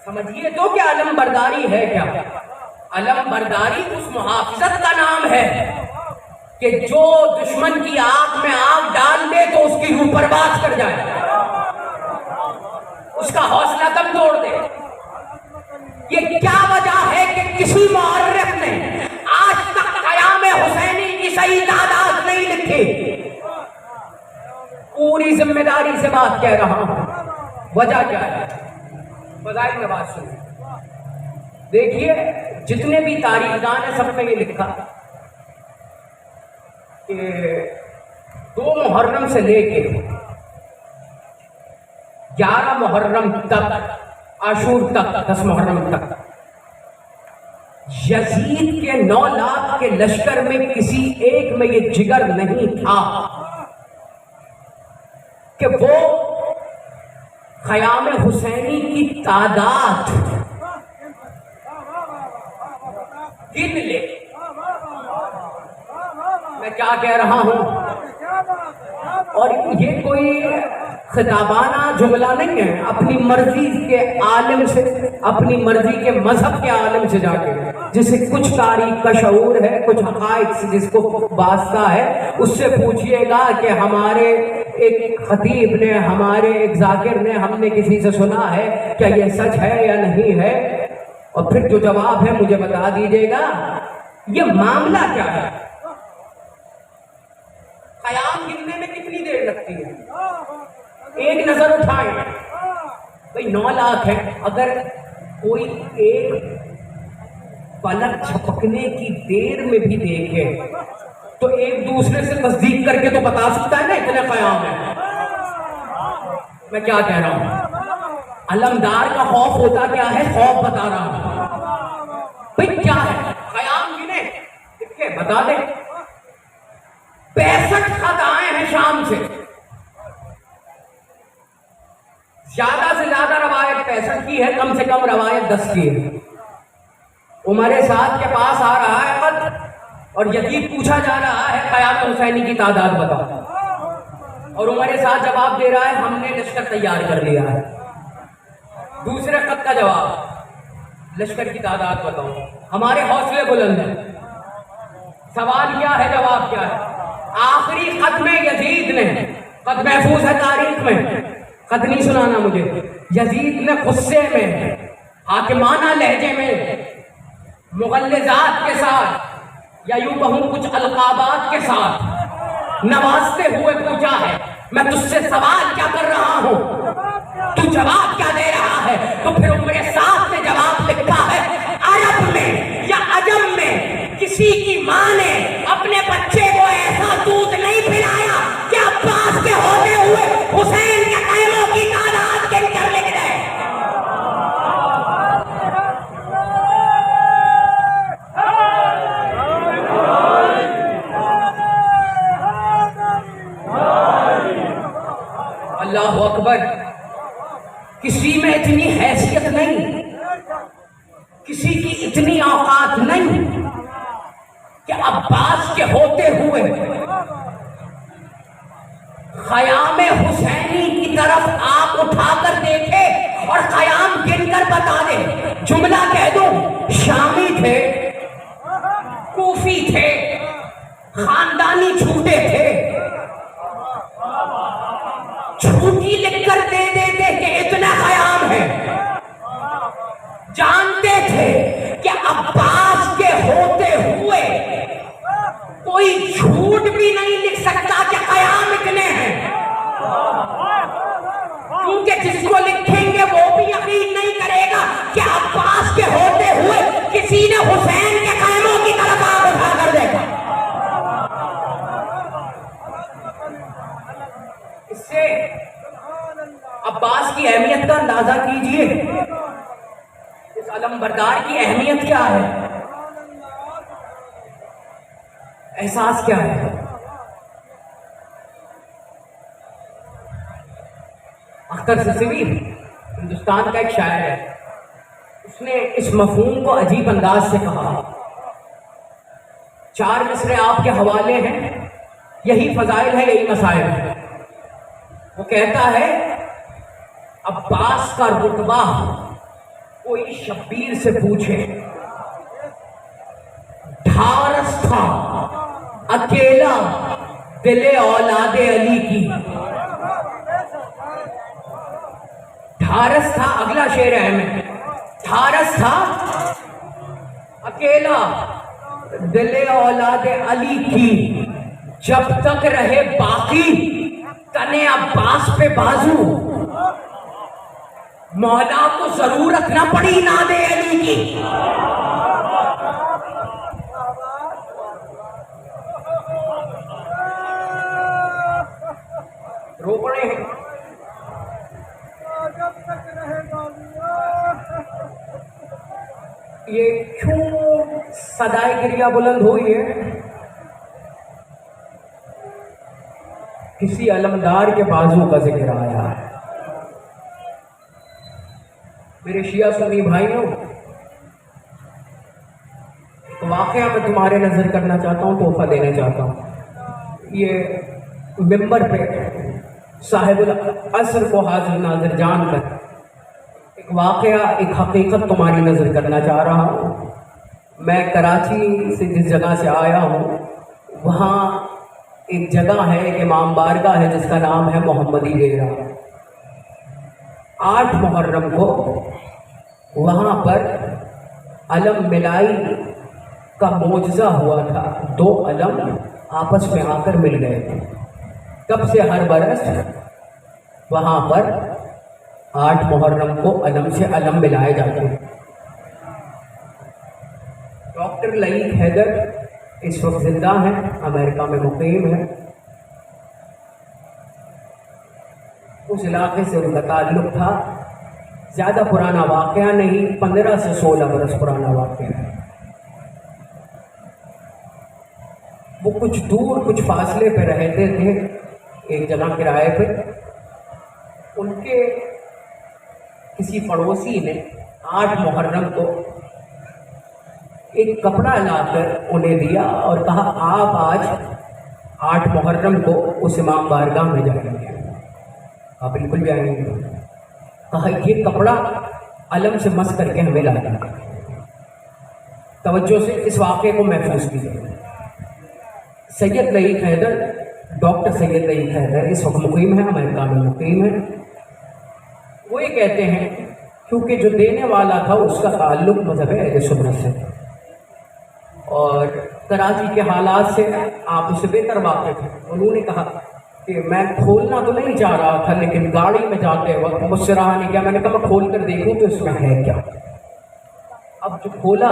سمجھیے تو کہ علم برداری ہے کیا؟ علم برداری اس محافظت کا نام ہے کہ جو دشمن کی آنکھ میں آگ ڈال دے تو اس کی روح پرواز کر جائے، اس کا حوصلہ دم توڑ دے. یہ کیا وجہ ہے کہ کسی مورخ نے آج تک قیام حسینی کی صحیح تعداد نہیں لکھی؟ پوری ذمہ داری سے بات کہہ رہا ہوں. وجہ کیا ہے؟ فضائل میں بات سنیں. دیکھیے جتنے بھی تاریخ دان ہیں سب نے یہ لکھا کہ 2 محرم سے لے کے 11 محرم تک، عاشور تک، 10 محرم تک یزید کے 9 لاکھ کے لشکر میں کسی ایک میں یہ جگر نہیں تھا کہ وہ خیام حسینی کی تعداد گن لے. میں کیا کہہ رہا ہوں؟ اور یہ کوئی خطابانہ جملہ نہیں ہے. اپنی مرضی کے عالم سے، اپنی مرضی کے مذہب کے عالم سے جا کے، جسے کچھ تاریخ کا شعور ہے، کچھ حقائق سے جس کو واسطہ ہے، اس سے پوچھئے گا کہ ہمارے ایک خطیب نے، ہمارے ایک ذاکر نے، ہم نے کسی سے سنا ہے کیا یہ سچ ہے یا نہیں ہے؟ اور پھر جو جواب ہے مجھے بتا دیجیے گا. یہ معاملہ کیا ہے؟ قیام گننے میں کتنی دیر لگتی ہے؟ ایک نظر اٹھائیں بھئی 9 لاکھ ہے. اگر کوئی ایک پلک جھپکنے کی دیر میں بھی دیکھے تو ایک دوسرے سے تصدیق کر کے تو بتا سکتا ہے نا اتنے قیام ہے. میں کیا کہہ رہا ہوں؟ علمدار کا خوف ہوتا کیا ہے؟ خوف بتا رہا ہوں. بھئی کیا ہے؟ قیام گنے دیکھیں بتا دیں. 65 خط آئے ہیں شام سے. زیادہ سے زیادہ روایت 65 کی ہے، کم سے کم روایت 10 کی ہے. عمر سعد کے پاس آ رہا ہے خط اور یزید پوچھا جا رہا ہے قیام حسینی کی تعداد بتاؤ، اور عمر سعد جواب دے رہا ہے ہم نے لشکر تیار کر لیا ہے. دوسرے خط کا جواب لشکر کی تعداد بتاؤ. ہمارے حوصلے بلند ہیں. سوال کیا ہے؟ جواب کیا ہے؟ آخری خط میں یزید نے، خط محفوظ ہے تاریخ میں، خط نہیں سنانا مجھے، یزید نے غصے میں، حاکمانہ لہجے میں، مغلظات کے ساتھ یا یوں کہوں کچھ القابات کے ساتھ نوازتے ہوئے پوچھا ہے میں تجھ سے سوال کیا کر رہا ہوں، تو جواب کیا دے رہا ہے؟ تو پھر عمر سعد نے جواب لکھا ہے عرب میں یا عجم میں کسی کی ماں نے اپنے بچے کو ایسا دودھ نہیں پلایا کہ عباس کے ہوتے ہوئے حسین کے خیموں کی تعداد گن کر لکھ دے. اللہ اکبر. کسی میں اتنی حیثیت نہیں، کسی کی اتنی اوقات نہیں کہ عباس کے ہوتے ہوئے خیام حسینی کی طرف آپ اٹھا کر دیکھے اور قیام گن کر بتا دے. جملہ کہہ دوں، شامی تھے، کوفی تھے، خاندانی چھوٹے تھے، چھوٹی لکھ کر دے دیتے کہ اتنا قیام ہے. جانتے تھے کہ عباس کے ہوتے ہوئے کوئی جھوٹ بھی نہیں لکھ سکتا کہ قیام اتنے ہیں، کیونکہ جس کو لکھیں گے وہ بھی یقین نہیں کرے گا کہ عباس کے ہوتے ہوئے کسی نے حسین کے خیموں کی طرف آگ اٹھا کر دیکھا. اس سے عباس کی اہمیت کا اندازہ کیجئے. اس علم بردار کی اہمیت کیا ہے، احساس کیا ہے. اختر سسوی ہندوستان کا ایک شاعر ہے، اس نے اس مفہوم کو عجیب انداز سے کہا. 4 مصرے آپ کے حوالے ہیں، یہی فضائل ہے، یہی مسائل ہیں. وہ کہتا ہے عباس کا رتبہ کوئی شبیر سے پوچھے، ڈھارس تھا اکیلا دل اولاد علی کی، ڈھارس تھا، اگلا شعر ہے میں، ڈھارس تھا اکیلا دل اولاد علی کی، جب تک رہے باقی تنے عباس پہ بازو، مولا کو ضرورت نہ پڑی ناد علی کی۔ رو پڑے ہیں یہ کیوں صدائے گریہ بلند ہوئی ہے؟ کسی علمدار کے بازو کا ذکر آیا ہے۔ میرے شیعہ سنی بھائیوں، ایک واقعہ میں تمہارے نظر کرنا چاہتا ہوں، تحفہ دینا چاہتا ہوں۔ یہ ممبر پہ صاحب العصر کو حاضر ناظر جان کر ایک واقعہ، ایک حقیقت تمہاری نظر کرنا چاہ رہا ہوں۔ میں کراچی سے جس جگہ سے آیا ہوں، وہاں ایک جگہ ہے، ایک امام بارگاہ ہے جس کا نام ہے محمدی ڈیرہ۔ 8 محرم کو وہاں پر علم ملائی کا معجزہ ہوا تھا، 2 علم آپس میں آ کر مل گئے تھے۔ تب سے ہر برس وہاں پر 8 محرم کو علم سے علم ملائے جاتے ہیں۔ ڈاکٹر لئیق حیدر اس وقت زندہ ہیں، امریکہ میں مقیم ہے۔ اس علاقے سے ان کا تعلق تھا، زیادہ پرانا واقعہ نہیں، 15 سے 16 برس پرانا واقعہ ہے۔ وہ کچھ دور، کچھ فاصلے پہ رہتے تھے، ایک جگہ کرائے پہ۔ ان کے کسی پڑوسی نے 8 محرم کو ایک کپڑا لا کر انہیں دیا اور کہا آپ آج 8 محرم کو اس امام بارگاہ میں جائیں گے۔ آپ بالکل جائیں گے۔ کہا یہ کپڑا علم سے مس کر کے ہمیں لا دیں۔ توجہ سے اس واقعے کو محفوظ کیجیے۔ سید لئیق حیدر، ڈاکٹر سید لئیق حیدر اس وقت مقیم ہے، امریکہ میں مقیم ہے۔ وہ یہ کہتے ہیں کیونکہ جو دینے والا تھا اس کا تعلق مذہب اہل سنت سے تھا اور کراچی کے حالات سے آپ اسے بہتر واقف ہیں۔ انہوں نے کہا کہ میں کھولنا تو نہیں چاہ رہا تھا، لیکن گاڑی میں جاتے وقت مجھ سے رہا نہیں کیا، میں نے کہا میں کھول کر دیکھوں تو اس میں ہے کیا۔ اب جو کھولا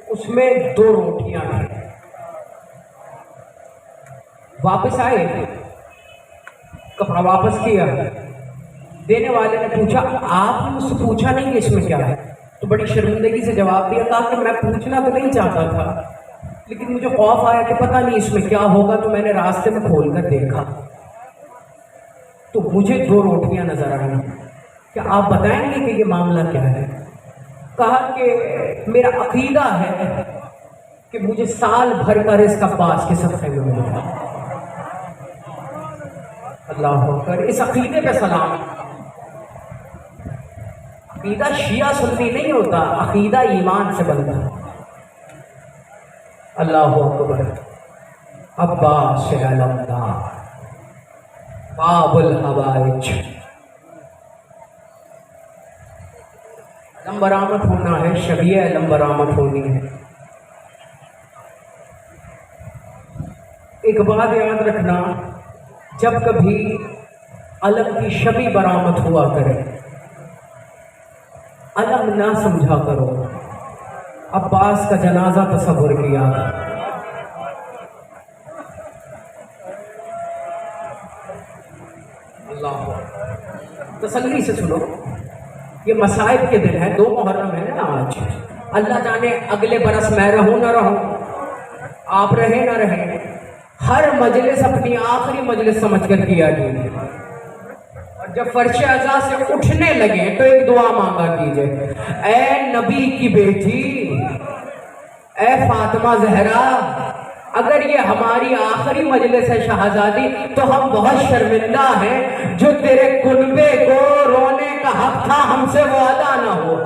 اس میں 2 روٹیاں تھیں۔ واپس آئے، کپڑا واپس کیا، دینے والے نے پوچھا آپ نے مجھ سے پوچھا نہیں کہ اس میں کیا ہے؟ تو بڑی شرمندگی سے جواب دیا، کہا کہ میں پوچھنا تو نہیں چاہتا تھا، لیکن مجھے خوف آیا کہ پتہ نہیں اس میں کیا ہوگا، تو میں نے راستے میں کھول کر دیکھا تو مجھے 2 روٹیاں نظر آئیں، کیا آپ بتائیں گے کہ یہ معاملہ کیا ہے؟ کہا کہ میرا عقیدہ ہے کہ مجھے سال بھر کا رزق عباس کے صدقے میں ملے گا۔ اللہ اکبر، اس عقیدے پہ سلام۔ عقیدہ شیعہ سنی نہیں ہوتا، عقیدہ ایمان سے بنتا ہے۔ اللہ اکبر، عباس علمدار باب الحوائج۔ علم برآمد ہونا ہے، شبیہ علم برآمد ہونی ہے۔ ایک بات یاد رکھنا، جب کبھی علم کی شبیہ برآمد ہوا کرے، علم نہ سمجھا کرو، عباس کا جنازہ تصور کیا۔ اللہ تسلی سے سنو، یہ مصائب کے دن ہے، 2 محرم ہے نا آج۔ اللہ جانے اگلے برس میں رہوں نہ رہوں، آپ رہیں نہ رہیں، ہر مجلس اپنی آخری مجلس سمجھ کر کیا کیجیے، اور جب فرش عزا سے اٹھنے لگے تو ایک دعا مانگا کیجیے، اے نبی کی بیٹی، اے فاطمہ زہرا، اگر یہ یہ ہماری آخری مجلس ہے شہزادی، تو ہم بہت شرمندہ ہیں جو تیرے کنبے کو رونے کا حق تھا ہم سے وہ ادا نہ ہو۔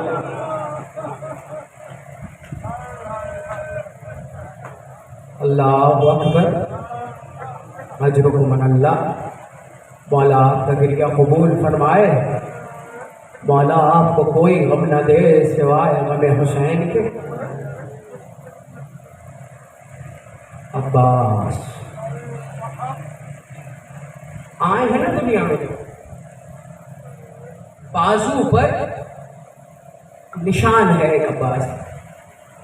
اللہ اکبر، اجرکم من اللہ۔ مولا آپ کا گریہ قبول فرمائے، مولا آپ کو کوئی غم نہ دے سوائے غم حسین کے۔ عباس آئے ہیں نا دنیا میں، بازو پر نشان ہے ایک عباس۔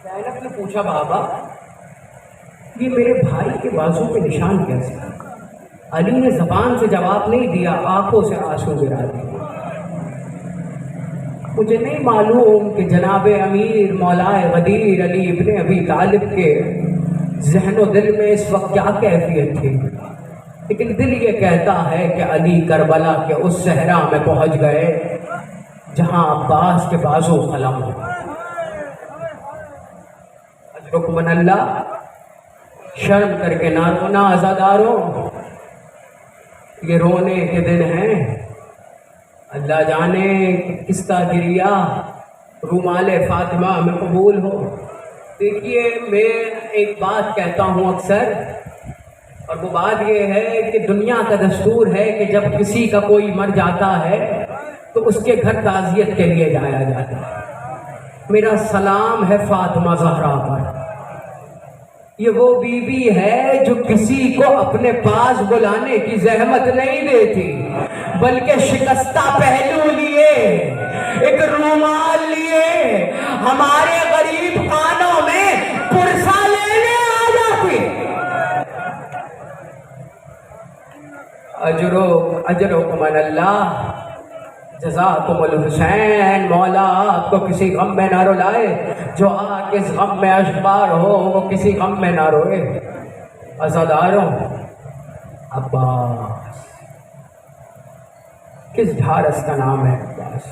زینب نے پوچھا بابا یہ میرے بھائی کے بازو پہ نشان کیسے؟ علی نے زبان سے جواب نہیں دیا، آنکھوں سے آنسو گرا دیے۔ مجھے نہیں معلوم کہ جناب امیر مولا غدیر علی ابن ابی طالب کے ذہن و دل میں اس وقت کیا کیفیت تھی، لیکن دل یہ کہتا ہے کہ علی کربلا کے اس صحرا میں پہنچ گئے جہاں عباس کے بازو قلم ہو۔ اجرکم من اللہ، شرم کر کے نہ رونا عزاداروں، یہ رونے کے دن ہیں۔ اللہ جانے کس کا گریہ رومال فاطمہ میں قبول ہو۔ دیکھیے میں ایک بات کہتا ہوں اکثر، اور وہ بات یہ ہے کہ دنیا کا دستور ہے کہ جب کسی کا کوئی مر جاتا ہے تو اس کے گھر تعزیت کے لیے جایا جاتا ہے۔ میرا سلام ہے فاطمہ زہرا پر، یہ وہ بی بی ہے جو کسی کو اپنے پاس بلانے کی زحمت نہیں دیتی، بلکہ شکستہ پہلو لیے ایک رومال لیے ہمارے غریب خانوں میں پرسا لینے آ جاتی۔ اجرکم من اللہ، جزاکم الحسین۔ مولا آپ کو کسی غم میں نہ رلائے، جو آگ اس غم میں اشبار ہو وہ کسی غم میں نہ روئے۔ عزاداروں، عباس کس ڈھارس کا نام ہے عباس۔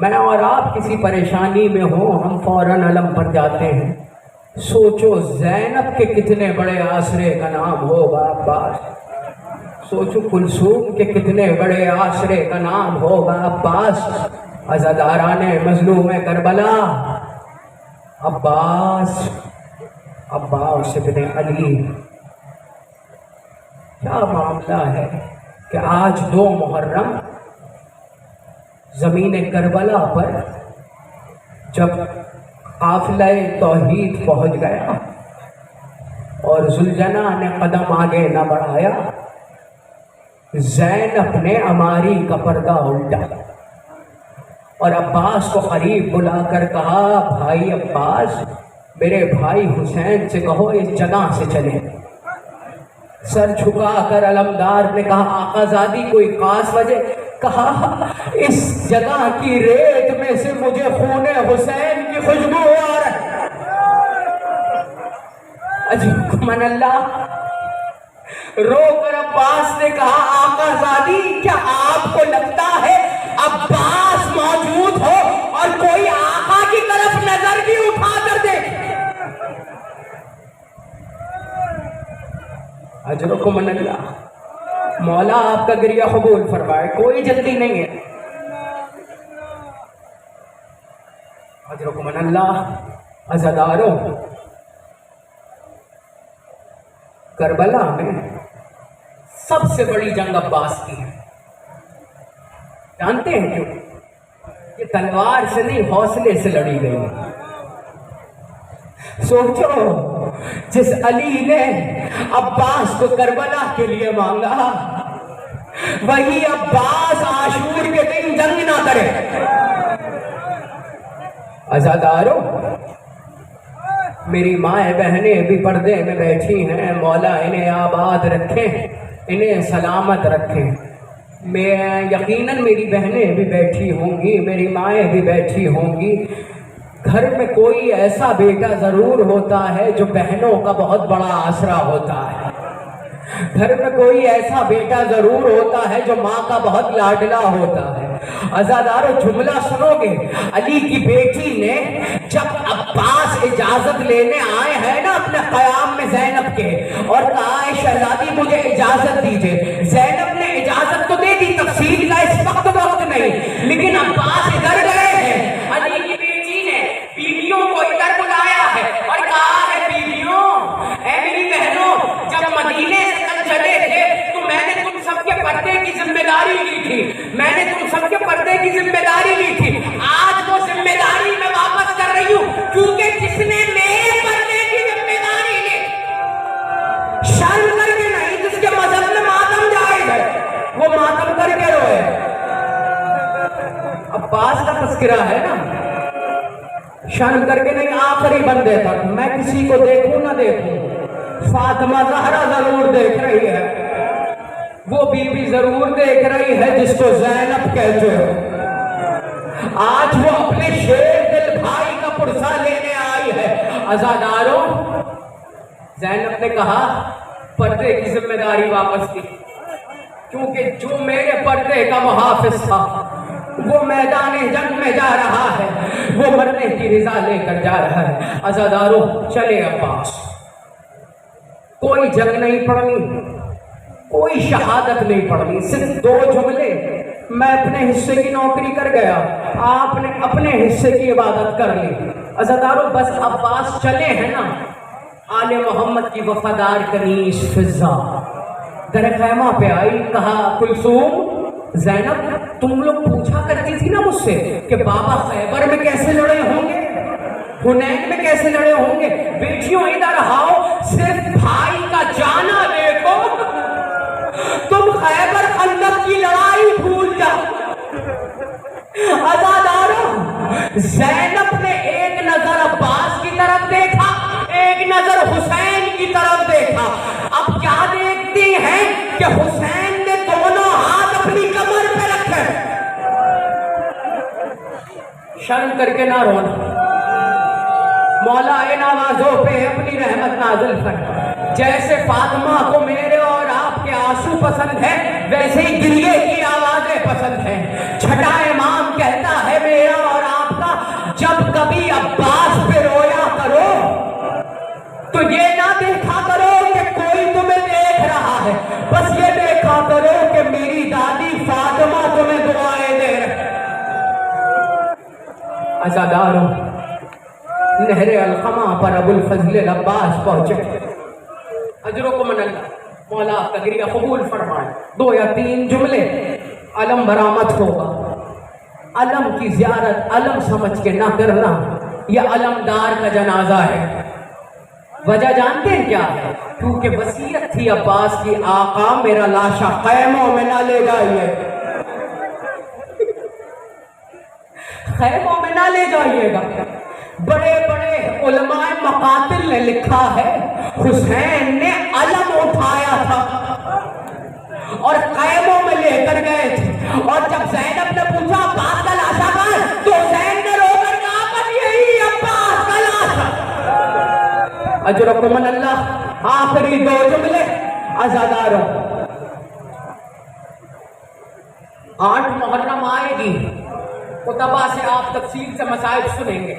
میں اور آپ کسی پریشانی میں ہوں ہم فوراً علم پر جاتے ہیں۔ سوچو زینب کے کتنے بڑے آسرے کا نام ہوگا عباس، سوچو کلثوم کے کتنے بڑے آسرے کا نام ہوگا عباس۔ عزاداران مظلوم کربلا، عباس ابن علی۔ کیا معاملہ ہے کہ آج 2 محرم زمین کربلا پر جب قافلہ توحید پہنچ گیا اور ذوالجناح نے قدم آگے نہ بڑھایا، زینب نے عماری کا پردہ الٹا اور عباس کو قریب بلا کر کہا، بھائی عباس میرے بھائی حسین سے کہو اس جگہ سے چلے۔ سر جھکا کر علمدار نے کہا، آقا زادی کوئی خاص وجہ؟ کہا اس جگہ کی ریت میں سے مجھے خون حسین کی خوشبو آ رہی۔ اجرکم من اللہ، رو کر عباس نے کہا، آقا زادی کیا آپ کو لگتا ہے عباس موجود ہو اور کوئی آقا کی طرف نظر بھی اٹھا کر دیکھے؟ اجرکم من اللہ، مولا آپ کا گریہ قبول فرمائے، کوئی جلدی نہیں ہے۔ اجرکم من اللہ، عزاداروں، کربلا میں سب سے بڑی جنگ عباس کی ہے۔ جانتے ہیں کیوں؟ یہ تلوار سے نہیں حوصلے سے لڑی گئی۔ سوچو جس علی نے عباس کو کربلا کے لیے مانگا، وہی عباس عاشور کے دن جنگ نہ کرے۔ عزاداروں، میری مائیں بہنیں بھی پردے میں بیٹھی ہیں، مولا انہیں آباد رکھیں، انہیں سلامت رکھیں۔ میں یقیناً میری بہنیں بھی بیٹھی ہوں گی، میری مائیں بھی بیٹھی ہوں گی۔ گھر میں کوئی ایسا بیٹا ضرور ہوتا ہے جو بہنوں کا بہت بڑا آسرا ہوتا ہے، گھر میں کوئی ایسا بیٹا ضرور ہوتا ہے جو ماں کا بہت لاڈلا ہوتا ہے۔ عزادارو جملہ سنو گے، علی کی بیٹی نے جب عباس اجازت لینے آئے ہیں نا اپنے قیام میں زینب کے، اور کہا ہے شہزادی مجھے اجازت دیجئے، زینب نے اجازت تو دے دی، تفصیل کا اس وقت نہیں، لیکن عباس ادھر گئے ہیں، علی کی بیٹی نے بیویوں کو ادھر بلایا ہے اور کہا ہے بیویوں، اے میری بہنوں، جب مدینے سے چلے تھے تو میں نے تم سب کے پردے کی ذمہ داری لی تھی، میں نے تم سب کے پردے کی ذمہ داری لی تھی، آج وہ ذمہ داری میں واپس کر رہی ہوں، کیونکہ جس نے میرے پردے کی ذمہ داری لی، شرم کر کے نہیں، جس کے مذہب میں ماتم جائز ہے وہ ماتم کر کے روئے۔ عباس کا تذکرہ ہے نا، شرم کر کے نہیں، آخری بندے تک، میں کسی کو دیکھوں نہ دیکھوں، فاطمہ زہرا ضرور دیکھ رہی ہے، وہ بی بی ضرور دیکھ رہی ہے جس کو زینب کہتے ہو، آج وہ اپنے شیر دل بھائی کا پرسہ لینے آئی ہے۔ عزاداروں، زینب نے کہا پردے کی ذمہ داری واپس کی، کیونکہ جو میرے پردے کا محافظ تھا وہ میدان جنگ میں جا رہا ہے، وہ مرنے کی رضا لے کر جا رہا ہے۔ عزاداروں چلے عباس، کوئی جنگ نہیں پڑھنی، کوئی شہادت نہیں پڑھنی، صرف 2 جملے، میں اپنے حصے کی نوکری کر گیا، آپ نے اپنے حصے کی عبادت کر لی۔ عزاداروں بس عباس چلے ہیں نا، آل محمد کی وفادار کنیز فضا در خیمہ پہ آئی، کہا کلثوم، زینب تم لوگ پوچھا کرتی تھی نا مجھ سے کہ بابا خیبر میں کیسے لڑے ہوں گے، حنین میں کیسے لڑے ہوں گے، بیٹیوں ادھر آؤ، صرف بھائی کا جانا دیکھو، تم خیبر خندق کی لڑائی بھول جاؤ۔ عزاداروں، زینب نے ایک نظر عباس کی طرف دیکھا، ایک نظر حسین کی طرف دیکھا، اب کیا دیکھتی ہیں کہ حسین نے دونوں ہاتھ اپنی کمر پہ رکھے، شرم کر کے نہ رونا، مولا ان آوازوں پہ اپنی رحمت نازل فرما، جیسے فاطمہ کو میرے اور آپ کے آنسو پسند ہے ویسے ہی گریے کی آوازیں پسند ہیں۔ چھٹا امام کہتا ہے میرا اور آپ کا، جب کبھی عباس پہ رویا کرو تو یہ نہ دیکھا کرو کہ کوئی تمہیں دیکھ رہا ہے، بس یہ دیکھا کرو کہ میری دادی فاطمہ تمہیں دعائیں دے رہے۔ عزاداروں، نہر القمہ پر ابو الفضل العباس پہنچے، اجرکم من اللہ، مولا تگریہ قبول فرمائے، 2 یا 3 جملے، علم برآمد ہوگا، علم کی زیارت علم سمجھ کے نہ کرنا، یہ علمدار کا جنازہ ہے۔ وجہ جانتے ہیں کیا ہے؟ کیونکہ وصیت تھی عباس کی، آقا میرا لاشا خیموں میں نہ لے جائیے، خیموں میں نہ لے جائیے گا۔ بڑے بڑے علماء مقاتل نے لکھا ہے حسین نے علم اٹھایا تھا اور خیموں میں لے کر گئے تھے، اور جب زینب نے پوچھا عباس کا لاشا کہاں ہے تو حسین نے رو کر کہا بس یہی عباس کا لاشا۔ اجرکم من اللہ، آخری 2 جملے۔ عزاداروں، 8 محرم آئے گی، خطبہ سے آپ تفصیل سے مسائل سنیں گے،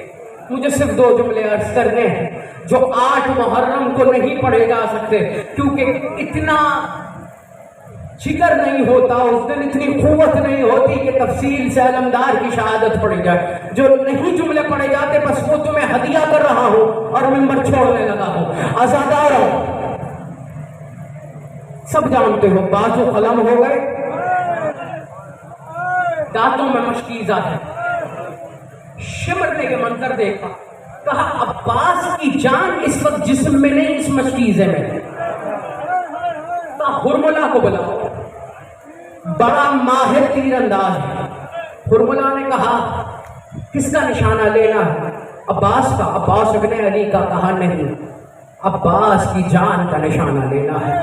مجھے صرف 2 جملے عرض کرنے ہیں جو 8 محرم کو نہیں پڑھے جا سکتے، کیونکہ اتنا جگر نہیں ہوتا اس دن، اتنی قوت نہیں ہوتی کہ تفصیل سے علمدار کی شہادت پڑھی جائے۔ جو نہیں جملے پڑھے جاتے بس وہ تمہیں ہدیہ کر رہا ہوں اور ممبر چھوڑنے لگا ہوں۔ عزاداروں، سب جانتے ہو بازو قلم ہو گئے، دانتوں میں مشکیزہ ہے، شمرنے کے منظر دیکھا، کہا عباس کی جان اس وقت جسم میں نہیں، اس مشکیزے میں۔ کہا ہرملہ کو بلاؤ، بڑا ماہر تیر انداز ہے۔ ہرملہ نے کہا کس کا نشانہ لینا ہے؟ عباس کا۔ عباس ابن علی کا۔ کہا نہیں، عباس کی جان کا نشانہ لینا ہے۔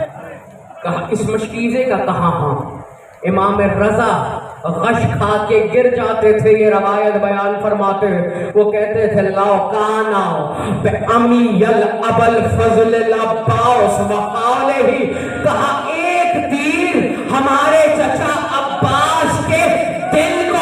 کہا اس مشکیزے کا؟ کہا ہاں۔ امام رضا غش کھا کے گر جاتے تھے، یہ روایت بیان فرماتے ہیں، وہ کہتے تھے لو کانا بأمی ابو الفضل العباس وقالہ، کہا ایک تیر ہمارے چچا عباس کے دل کو